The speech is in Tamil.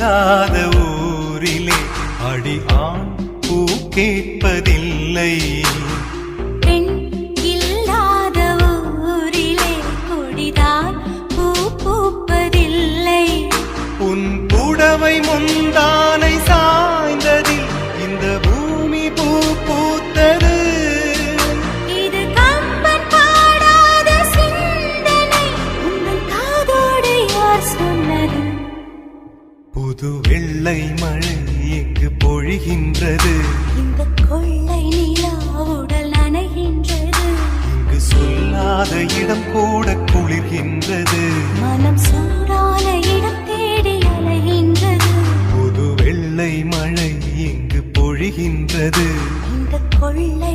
இல்லாத ஊரிலே அடி ஆண் பூ கேட்பதில்லை. பெண் இல்லாத ஊரிலே கொடிதான் பூ பூப்பதில்லை. உன் புடவை முந்தானை சாய்ந்ததில் இந்த பூமி பூ பூத்தது. இது கம்பன் பாடாத சிந்தனை, உங்கள் காதோடு யார் சொன்னது? புது வெள்ளை மழை எங்கு பொழிகின்றது. இந்த கொள்ளை நிலா உடல் நனைகின்றது. இங்கு சொல்லாத இடம் கூட குளிர்கின்றது. மனம் சூடான இடம் தேடி அலைகின்றது. புது வெள்ளை மழை எங்கு பொழிகின்றது. இந்த கொள்ளை